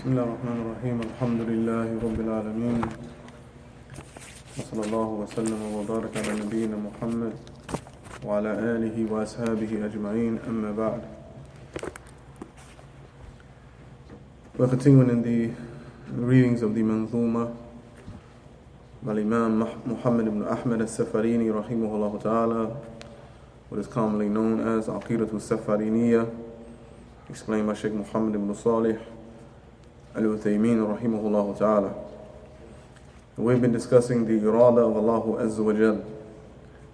بسم الله الرحمن الرحيم الحمد لله رب العالمين وصلى الله وسلم وبارك على نبينا محمد وعلى آله وأصحابه أجمعين أما بعد. We're continuing in the readings of the Manzuma by Imam Muhammad ibn Ahmad al-Saffaareeni rahimahullah ta'ala, what is commonly known as aqeedatus saffaareeniyyah, explained by Sheikh Muhammad ibn Salih al-Uthaymeen rahimahullah ta'ala. We've been discussing the R.E.D.A of Allah Azza wa Jal,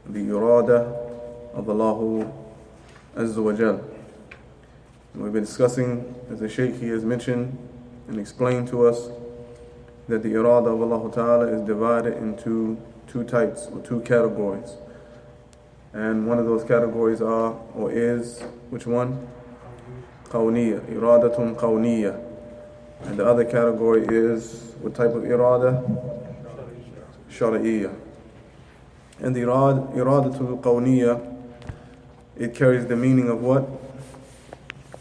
the R.E.D.A of Allah Azza wa Jal. We've been discussing, as the Shaykh he has mentioned and explained to us, that the R.E.D.A of Allah Ta'ala is divided into two types or two categories. And one of those categories are, or is, which one? Qawniyyah, iradatun qawniyyah. And the other category is, what type of irada? Shari'iyyah. And the iradatul qawniyyah, it carries the meaning of what?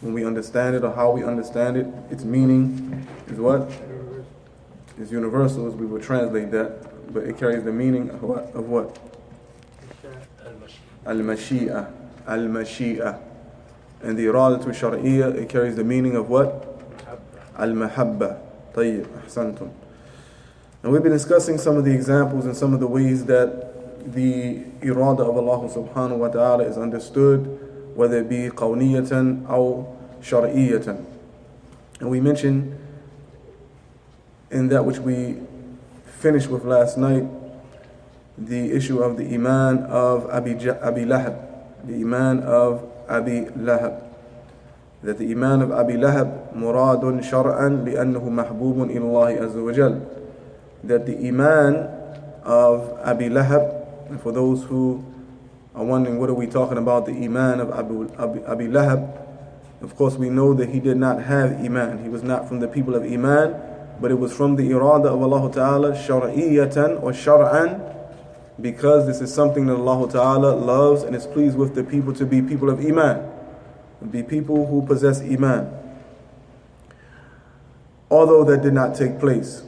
When we understand it or how we understand it, its meaning is what? Is universal, as we will translate that, but it carries the meaning of what? Of what? Al-Mashi'ah. Al-Mashi'ah. And the iradatul shari'iyyah, it carries the meaning of what? Al-Mahabba. Tayyib, ahsantum. And we've been discussing some of the examples and some of the ways that the irada of Allah subhanahu wa ta'ala is understood, whether it be qawniyatan or shar'iyyatan. And we mentioned in that which we finished with last night, the issue of the iman of Abi Lahab, the iman of Abi Lahab. That the iman of Abi Lahab muradun shar'an li'annahu mahbubun ilallahi azza wa jal. That the iman of Abi Lahab, and for those who are wondering what are we talking about, the iman of Abi Lahab, of course we know that he did not have iman. He was not from the people of iman, but it was from the irada of Allah Ta'ala, shar'iyatan or shar'an, because this is something that Allah Ta'ala loves and is pleased with the people to be people of iman, be people who possess iman. Although that did not take place.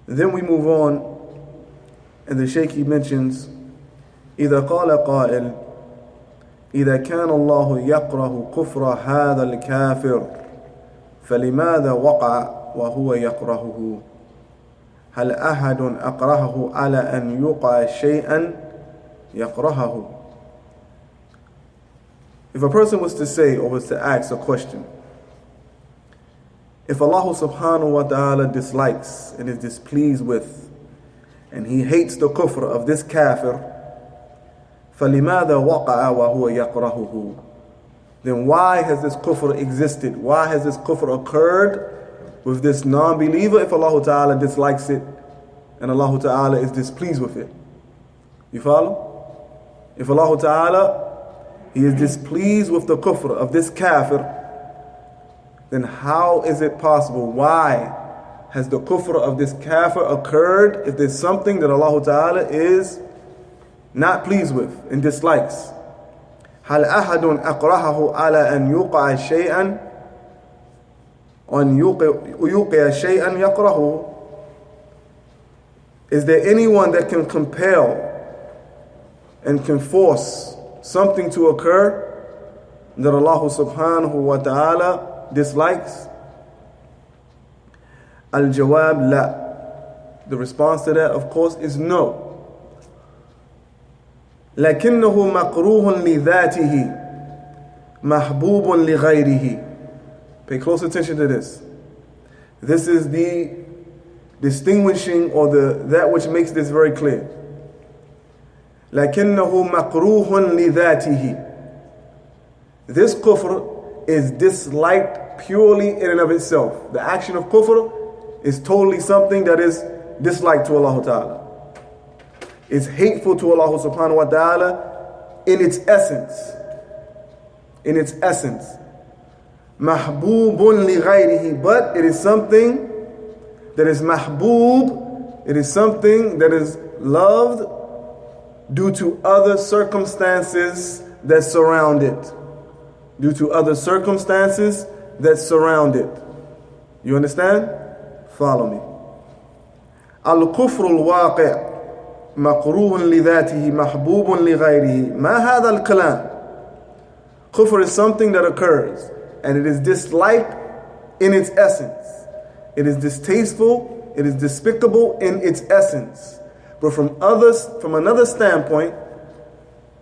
And then we move on, and the Shaykh he mentions, إذا قال قائل إذا كان الله يكره كفر هذا الكافر فلماذا وقع وهو يكرهه هل أحد أكرهه على أن يقع شيئا يكرهه. If a person was to say or was to ask a question, if Allah subhanahu wa ta'ala dislikes and is displeased with and he hates the kufr of this kafir, فَلِمَاذَا وَقَعَ وَهُوَ يَكْرَهُهُ, then why has this kufr existed? Why has this kufr occurred with this non-believer if Allah Ta'ala dislikes it and Allah Ta'ala is displeased with it? You follow? If Allah Ta'ala, He is displeased with the kufr of this kafir, then how is it possible? Why has the kufr of this kafir occurred if there's something that Allah Ta'ala is not pleased with and dislikes? هل أحد أكرهه على أن يوقع شيئا أن يوقع شيئا يكرهه. Is there anyone that can compel and can force something to occur that Allah subhanahu wa ta'ala dislikes? Al-Jawab la. The response to that, of course, is no. لكنه مكروه لذاته محبوب لغيره. Pay close attention to this. This is the distinguishing or that which makes this very clear. لكنه مكروه لذاته. This kufr is disliked purely in and of itself. The action of kufr is totally something that is disliked to Allah Ta'ala. It's hateful to Allah subhanahu wa ta'ala in its essence. In its essence. Mahbubun li ghayrihi, but it is something that is mahbub, it is something that is loved due to other circumstances that surround it. Due to other circumstances that surround it. You understand? Follow me. Al-kufru al-waqi' مقروه لذاته محبوب لغيره ما هذا الكلام. Kufr is something that occurs and it is disliked in its essence. It is distasteful, it is despicable in its essence. But from another standpoint,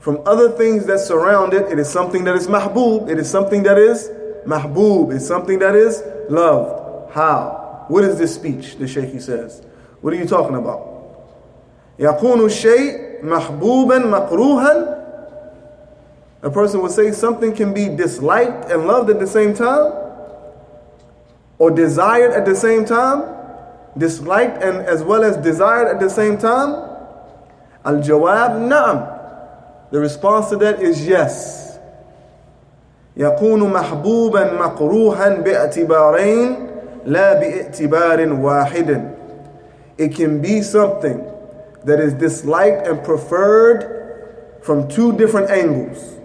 from other things that surround it, it is something that is mahbub. It is something that is mahbub. It's something that is loved. How? What is this speech? The Shaykh says. What are you talking about? يكون الشيء محبوبا مكروها. A person would say something can be disliked and loved at the same time, or desired at the same time, disliked and as well as desired at the same time. Al-jawab na'am. The response to that is yes. يكون محبوبا مكروها باعتبارين لا باعتبار واحد. It can be something that is disliked and preferred from two different angles.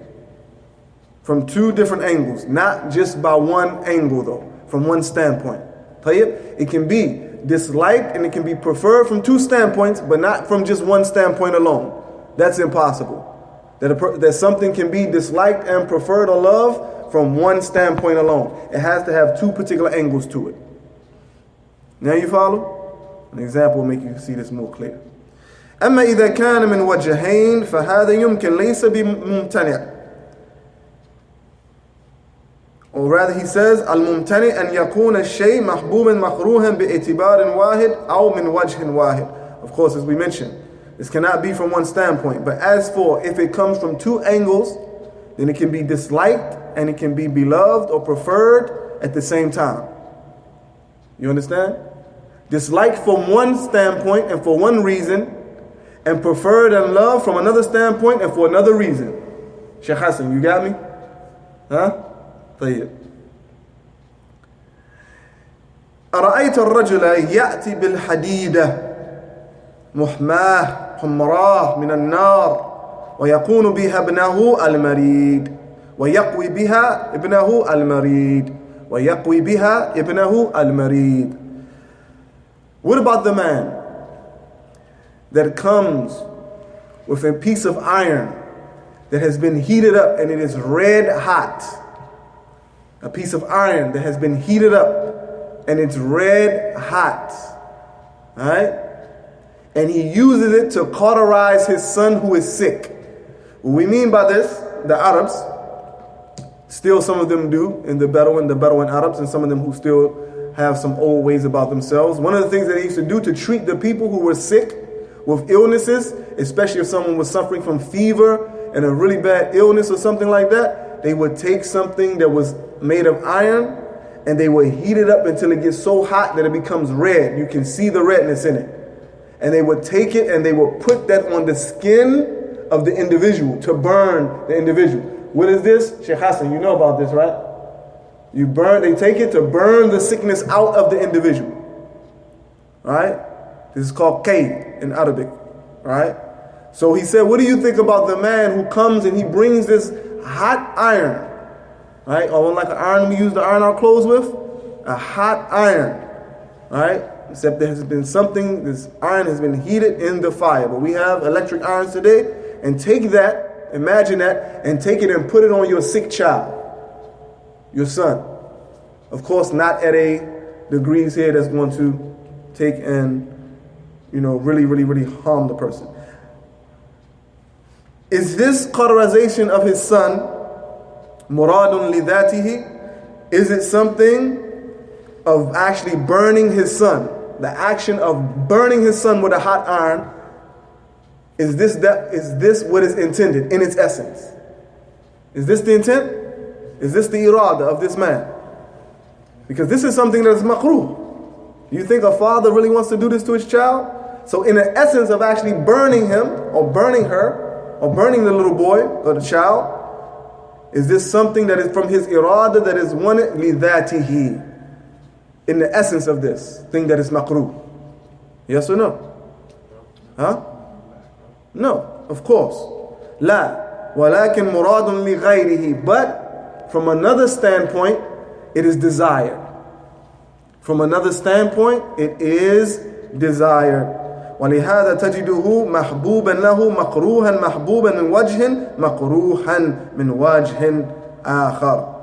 From two different angles. Not just by one angle though. From one standpoint. It can be disliked and it can be preferred from two standpoints, but not from just one standpoint alone. That's impossible. That something can be disliked and preferred or loved from one standpoint alone. It has to have two particular angles to it. Now you follow? An example will make you see this more clear. أما إذا كان من وجهين فهذا يمكن ليس بممتنع. Or rather he says الممتنع أن يكون الشيء محبوبا مكروها باعتبار واحد أو من وجه واحد. Of course, as we mentioned, this cannot be from one standpoint. But as for if it comes from two angles, then it can be disliked and it can be beloved or preferred at the same time. You understand? Disliked from one standpoint and for one reason, and preferred and loved from another standpoint and for another reason. Sheikh Hassan, you got me? Huh? طيب. أرأيت الرجل يأتي بالحديدة محماه حمراه من النار ويكون بها ابنه المريد ويقوي بها ابنه المريد ويقوي بها ابنه المريد. What about the man that comes with a piece of iron that has been heated up and it is red hot? A piece of iron that has been heated up and it's red hot. Alright? And he uses it to cauterize his son who is sick. What we mean by this, the Arabs, still some of them do in the Bedouin Arabs, and some of them who still have some old ways about themselves. One of the things that they used to do to treat the people who were sick with illnesses, especially if someone was suffering from fever and a really bad illness or something like that, they would take something that was made of iron and they would heat it up until it gets so hot that it becomes red. You can see the redness in it. And they would take it and they would put that on the skin of the individual to burn the individual. What is this? Sheikh Hassan, you know about this, right? They take it to burn the sickness out of the individual. Right? This is called aqeedatus in Arabic. Right? So he said, what do you think about the man who comes and he brings this hot iron? Right? Or like an iron we use to iron our clothes with? A hot iron. Right? Except there has been something, this iron has been heated in the fire. But we have electric irons today. And take that, imagine that, and take it and put it on your sick child. Your son. Of course, not at a degrees here that's going to take and, really harm the person. Is this cauterization of his son muradun lidatihi? Is it something of actually burning his son? The action of burning his son with a hot iron, is this what is intended in its essence? Is this the intent? Is this the irada of this man? Because this is something that is makruh. You think a father really wants to do this to his child? So in the essence of actually burning him, or burning her, or burning the little boy, or the child, is this something that is from his irada, that is wanted lidhatihi? In the essence of this thing that is makruh. Yes or no? Huh? No, of course. La. Walakin muradun li ghayrihi. But from another standpoint, it is desired. From another standpoint, it is desired. ولهذا تجده محبوبا له مكروها محبوبا من وجه مكروها من وجه آخر.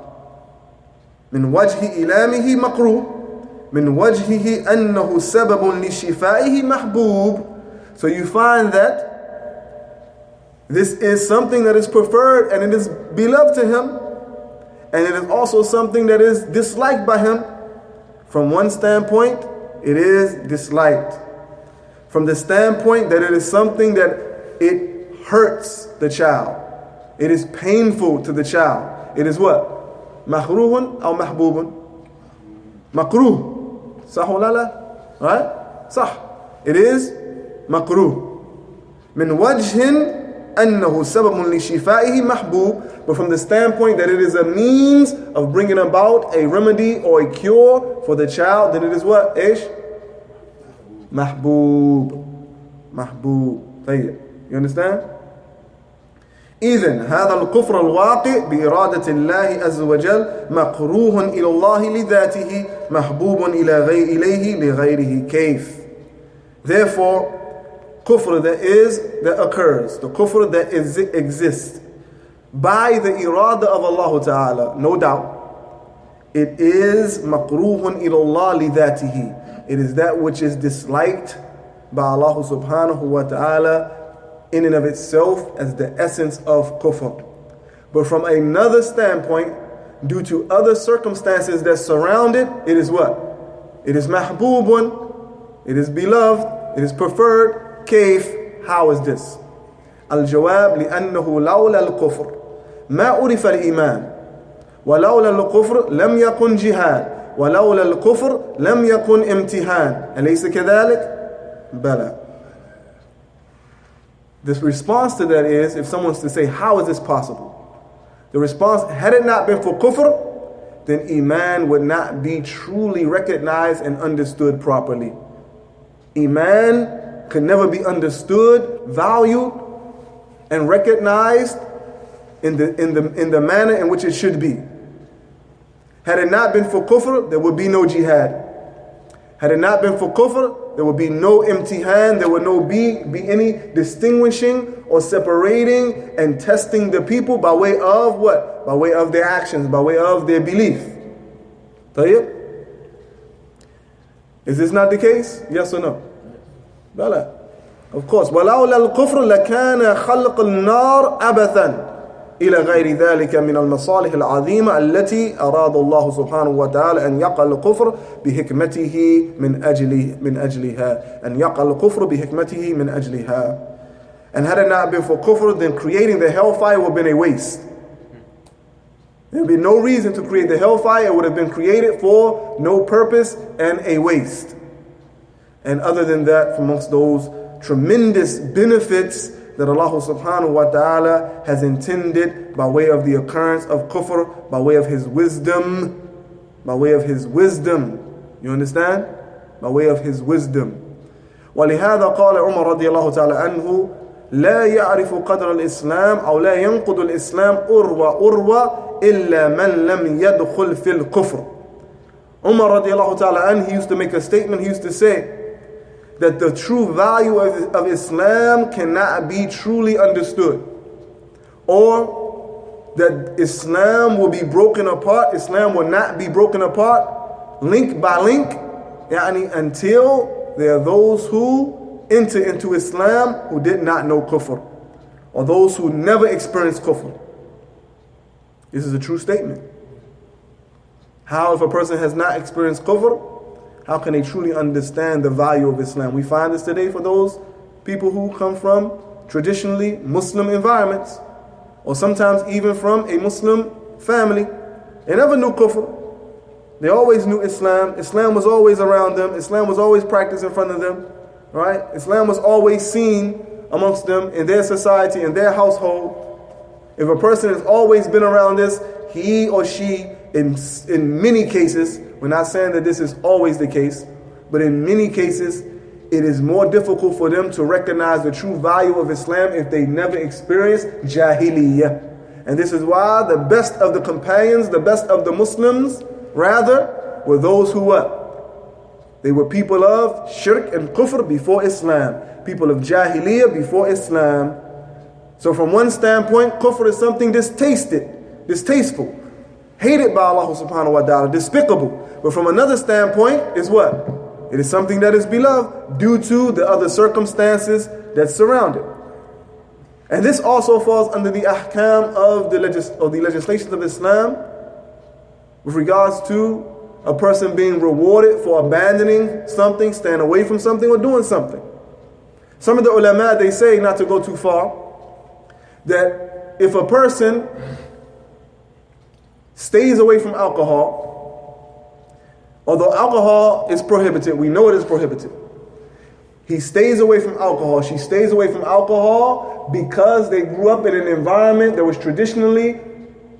من وجه إلامه مكروه من وجهه أنه سبب لشفائه محبوب. So you find that this is something that is preferred and it is beloved to him, and it is also something that is disliked by him. From one standpoint, it is disliked. From the standpoint that it is something that it hurts the child. It is painful to the child. It is what? Makruhun or mahbubun? Makruh. Sah wala la? Right? Sah. It is makruh. Min wajhin أنه سبب لشفائه محبوب. But from the standpoint that it is a means of bringing about a remedy or a cure for the child, then it is what? إيش? محبوب. محبوب. طيب. You understand? إذن هذا الكفر الواقع بإرادة الله عز وجل مكروه إلى الله لذاته محبوب إليه لغيره كيف. Therefore, kufr that occurs, the kufr that exists by the irada of Allah Ta'ala, no doubt, it is makruhun ilallah lidhatihi. It is that which is disliked by Allah Subhanahu wa Ta'ala in and of itself as the essence of kufr. But from another standpoint, due to other circumstances that surround it, it is what? It is mahbubun, it is beloved, it is preferred. كيف? How is this? الجواب لأنه لولا الكفر ما عرف الإيمان ولولا الكفر لم يكن جهاد ولولا الكفر لم يكن امتحان أليس كذلك؟ بلى. This response to that is, if someone's to say, how is this possible? The response, had it not been for kufr, then iman would not be truly recognized and understood properly. Iman could never be understood, valued, and recognized in the manner in which it should be. Had it not been for kufr, there would be no jihad. Had it not been for kufr, there would be no imtihan, there would no be any distinguishing or separating and testing the people by way of what? By way of their actions, by way of their belief. طيب? Is this not the case? Yes or no? بلى. Of course. ولولا الكفر لكان خلق النار عبثا إلى غير ذلك من المصالح العظيمة التي أراد الله سبحانه وتعالى أن يقع الكفر بحكمته من أجلها. أن يقع الكفر بحكمته من أجلها. And had it not been for kufr, then creating the hellfire would have been a waste. There would be no reason to create the hellfire. It would have been created for no purpose and a waste. And other than that, from amongst those tremendous benefits that Allah subhanahu wa ta'ala has intended by way of the occurrence of kufr, by way of His wisdom, by way of His wisdom. You understand? By way of His wisdom. ولهذا قال عمر رضي الله تعالى عنه لا يعرف قدر الإسلام أو لا ينقض الإسلام أروى إلا من لم يدخل في الكفر. Umar رضي الله تعالى عنه, he used to make a statement. He used to say that the true value of Islam cannot be truly understood, or that Islam will be broken apart. Islam will not be broken apart link by link, until there are those who enter into Islam who did not know kufr, or those who never experienced kufr. This is a true statement. How, if a person has not experienced kufr, how can they truly understand the value of Islam? We find this today for those people who come from traditionally Muslim environments, or sometimes even from a Muslim family, They never knew kufr. They always knew Islam. Islam was always around them. Islam was always practiced in front of them. Right? Islam was always seen amongst them in their society, in their household. If a person has always been around this, he or she, in many cases, we're not saying that this is always the case, but in many cases, it is more difficult for them to recognize the true value of Islam if they never experienced Jahiliyyah. And this is why the best of the companions, the best of the Muslims, rather, were those who what? They were people of shirk and kufr before Islam. People of Jahiliyyah before Islam. So from one standpoint, kufr is something distasteful, hated by Allah subhanahu wa ta'ala, despicable. But from another standpoint, is what? It is something that is beloved due to the other circumstances that surround it. And this also falls under the ahkam of the legislations of Islam with regards to a person being rewarded for abandoning something, staying away from something, or doing something. Some of the ulama, they say, not to go too far, that if a person stays away from alcohol, although alcohol is prohibited, we know it is prohibited. He stays away from alcohol. She stays away from alcohol because they grew up in an environment that was traditionally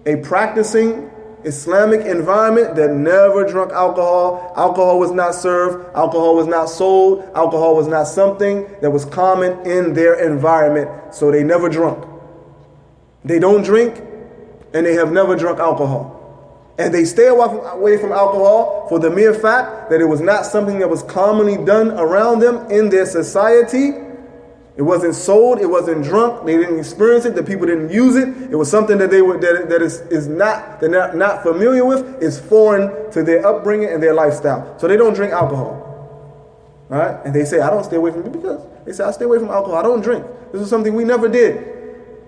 a practicing Islamic environment that never drank alcohol. Alcohol was not served. Alcohol was not sold. Alcohol was not something that was common in their environment. So they never drunk. They don't drink and they have never drunk alcohol. And they stay away from alcohol for the mere fact that it was not something that was commonly done around them in their society. It wasn't sold, it wasn't drunk, they didn't experience it, the people didn't use it. It was something that they're not familiar with, is foreign to their upbringing and their lifestyle. So they don't drink alcohol. Right? And they say, I don't stay away from it because they say, I stay away from alcohol, I don't drink. This is something we never did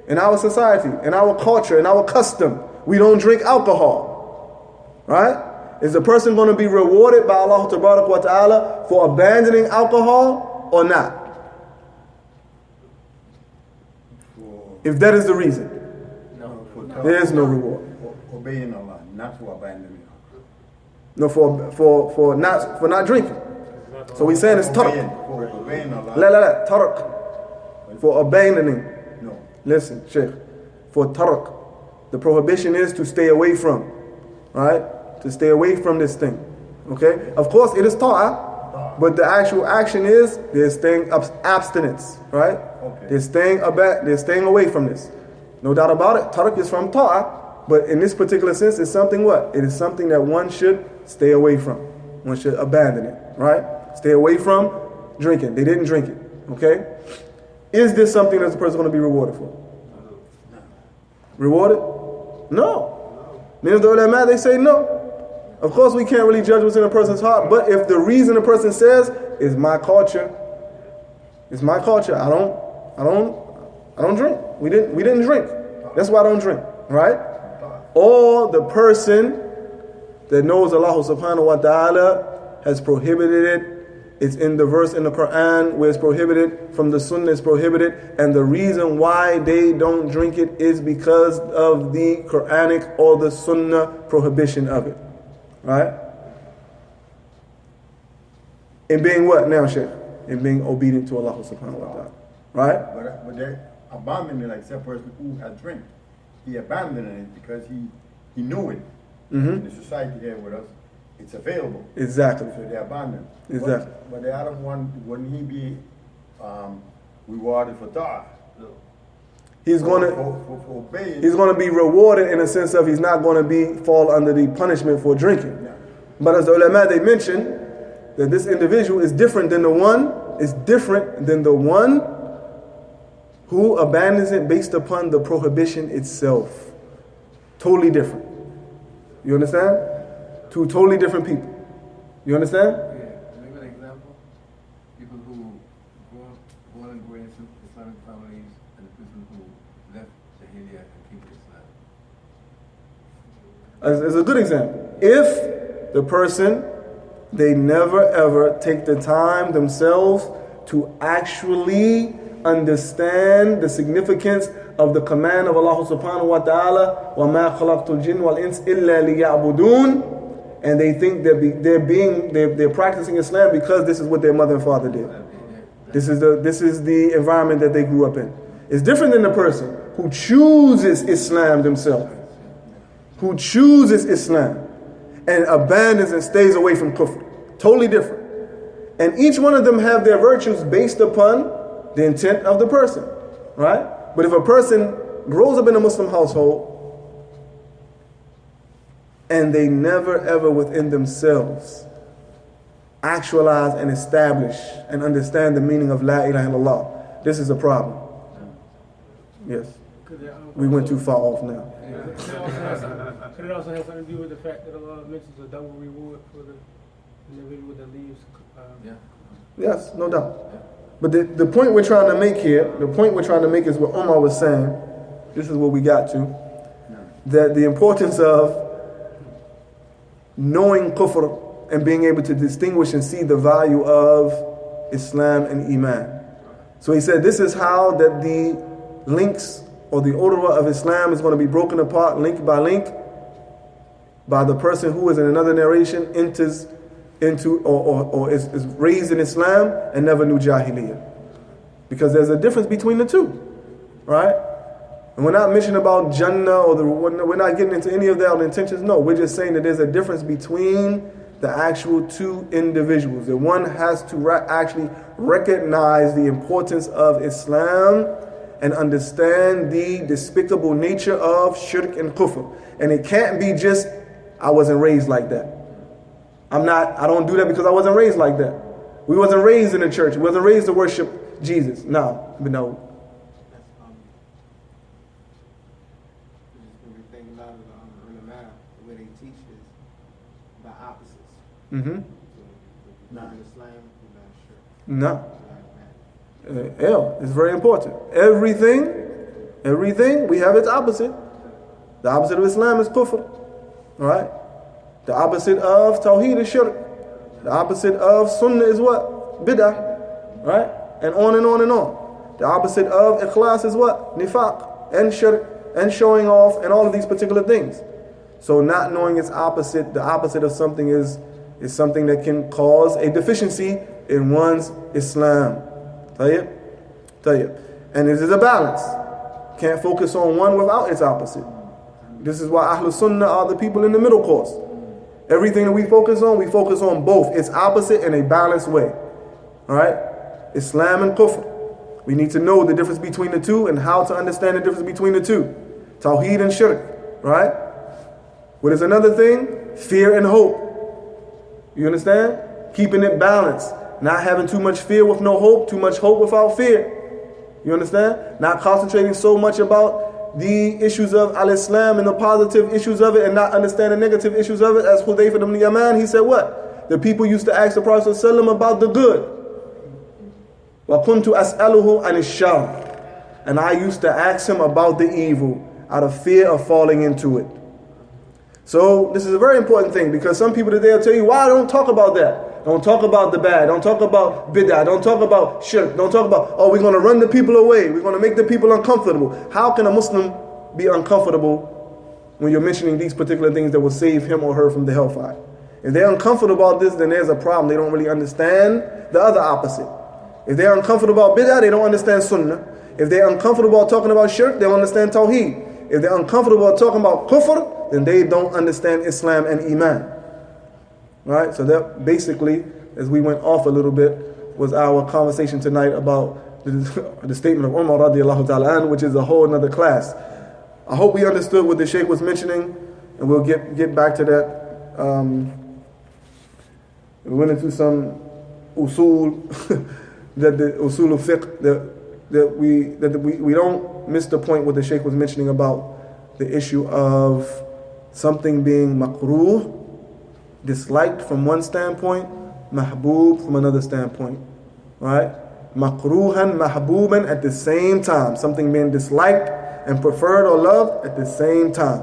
in our society, in our culture, in our custom. We don't drink alcohol. Right? Is the person going to be rewarded by Allah wa ta'ala for abandoning alcohol or not? If that is the reason, there is no reward. Obeying Allah, not for abandoning. No, for not drinking. So we're saying it's tarq. For obeying Allah. Tarq. For abandoning. No. Listen, Sheikh. For tarq, the prohibition is to stay away from. Right? To stay away from this thing. Okay? Of course, it is ta'ah, but the actual action is they're staying abstinence. Right? Okay. They're staying away from this. No doubt about it. Tarq is from ta'ah, but in this particular sense, it's something what? It is something that one should stay away from. One should abandon it. Right? Stay away from drinking. They didn't drink it. Okay? Is this something that the person is going to be rewarded for? No. Rewarded? No. Many of the ulama, they say no. Of course, we can't really judge what's in a person's heart, but if the reason a person says is my culture, it's my culture. I don't drink. We didn't drink. That's why I don't drink, right? Or the person that knows Allah subhanahu wa ta'ala has prohibited it. It's in the verse in the Quran where it's prohibited, from the Sunnah it's prohibited, and the reason why they don't drink it is because of the Quranic or the Sunnah prohibition of it. Right? In being what now, Shaykh? In being obedient to Allah subhanahu wa ta'ala. Right? But they're abandoning, like that person who had drink. He abandoned it because he knew it. In the society here with us, it's available. Exactly. So they abandoned. Exactly. But the other one, wouldn't he be rewarded for ta'ah? No. He's going to be rewarded in a sense of he's not going to fall under the punishment for drinking. Yeah. But as the ulama, they mentioned that this individual is different than the one who abandons it based upon the prohibition itself. Totally different. You understand? Two totally different people. You understand? Yeah. Maybe an example. People who born and grew into Islamic families and the people who left Jahiliyyah and came to Islam. As a good example. If the person, they never ever take the time themselves to actually understand the significance of the command of Allah subhanahu wa ta'ala, وَمَا خَلَقْتُ الْجِنَّ وَالْإِنسِ إِلَّا لِيَعْبُدُونَ, and they think they're practicing Islam because this is what their mother and father did. This is the environment that they grew up in. It's different than the person who chooses Islam themselves, who chooses Islam and abandons and stays away from kufr. Totally different. And each one of them have their virtues based upon the intent of the person, right? But if a person grows up in a Muslim household and they never ever within themselves actualize and establish and understand the meaning of La ilaha illallah, this is a problem. Yes. We went too far off now. Could it also have something to do with the fact that Allah mentions a double reward for the individual that leaves? Yes, no doubt. But the point we're trying to make here, is what Umar was saying. This is what we got to. That the importance of knowing kufr and being able to distinguish and see the value of Islam and Iman. So he said this is how that the links or the order of Islam is going to be broken apart link by link by the person who is in another narration enters into or is raised in Islam and never knew Jahiliyyah. Because there's a difference between the two, right? And we're not mentioning about Jannah we're not getting into any of that intentions. No, we're just saying that there's a difference between the actual two individuals. That one has to actually recognize the importance of Islam and understand the despicable nature of shirk and kufr. And it can't be just, I wasn't raised like that. I don't do that because I wasn't raised like that. We wasn't raised in the church. We wasn't raised to worship Jesus. No. When we think about it in the math, the way they teach is by opposites. Mm-hmm. Not Islam, not shirk. No. It's very important. Everything, we have its opposite. The opposite of Islam is kufr. Alright? The opposite of Tawheed is shirk. The opposite of Sunnah is what? Bid'ah. Right? And on and on and on. The opposite of Ikhlas is what? Nifaq and shirk and showing off and all of these particular things. So not knowing its opposite, the opposite of something is something that can cause a deficiency in one's Islam. Tayyib? And it is a balance. Can't focus on one without its opposite. This is why Ahlul Sunnah are the people in the middle course. Everything that we focus on both its opposite in a balanced way. Alright? Islam and kufr. We need to know the difference between the two and how to understand the difference between the two. Tawheed and shirk. Right? What is another thing? Fear and hope. You understand? Keeping it balanced. Not having too much fear with no hope, too much hope without fear. You understand? Not concentrating so much about the issues of al-Islam and the positive issues of it and not understand the negative issues of it. As Hudayfa ibn Yaman, he said what? The people used to ask the Prophet ﷺ about the good. وَكُنْتُ أَسْأَلُهُ عَنِ الشَّرِّ, and I used to ask him about the evil out of fear of falling into it. So this is a very important thing, because some people today will tell you, why don't talk about that? Don't talk about the bad. Don't talk about bid'ah. Don't talk about shirk. Don't talk about, we're going to run the people away. We're going to make the people uncomfortable. How can a Muslim be uncomfortable when you're mentioning these particular things that will save him or her from the hellfire? If they're uncomfortable about this, then there's a problem. They don't really understand the other opposite. If they're uncomfortable about bid'ah, they don't understand sunnah. If they're uncomfortable about talking about shirk, they don't understand tawheed. If they're uncomfortable about talking about kufr, then they don't understand Islam and Iman. Right? So that basically, as we went off a little bit, was our conversation tonight about the statement of Umar radiallahu ta'ala an, which is a whole another class. I hope we understood what the Shaykh was mentioning, and we'll get back to that. We went into some usul, that the usul of fiqh, that we don't miss the point what the Shaykh was mentioning about the issue of something being makruh, disliked from one standpoint, mahboob from another standpoint. Right? Makruhan, mahbooban at the same time. Something being disliked and preferred or loved at the same time.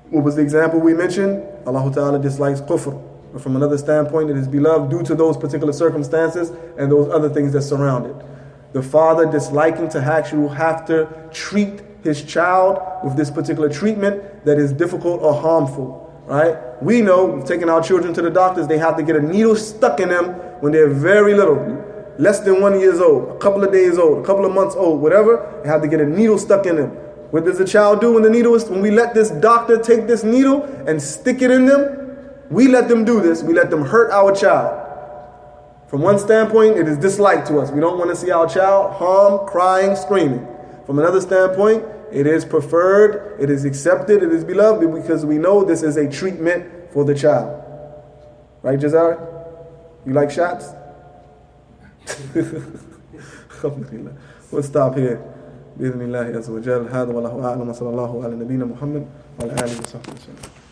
What was the example we mentioned? Allah Ta'ala dislikes kufr. But from another standpoint, it is beloved due to those particular circumstances and those other things that surround it. the father disliking to actually have to treat his child with this particular treatment that is difficult or harmful, right? We know, we've taken our children to the doctors, they have to get a needle stuck in them when they're very little, less than 1 year old, a couple of days old, a couple of months old, whatever. They have to get a needle stuck in them. What does the child do when the needle is, when we let this doctor take this needle and stick it in them? We let them do this. We let them hurt our child. From one standpoint, it is disliked to us. We don't want to see our child harmed, crying, screaming. From another standpoint, it is preferred, it is accepted, it is beloved because we know this is a treatment for the child. Right, Jazar? You like shots? Alhamdulillah. We'll stop here. بإذن الله عز وجل. هذا والله أعلم وصلى الله على نبينا محمد وعلى آله وصحبه وسلم.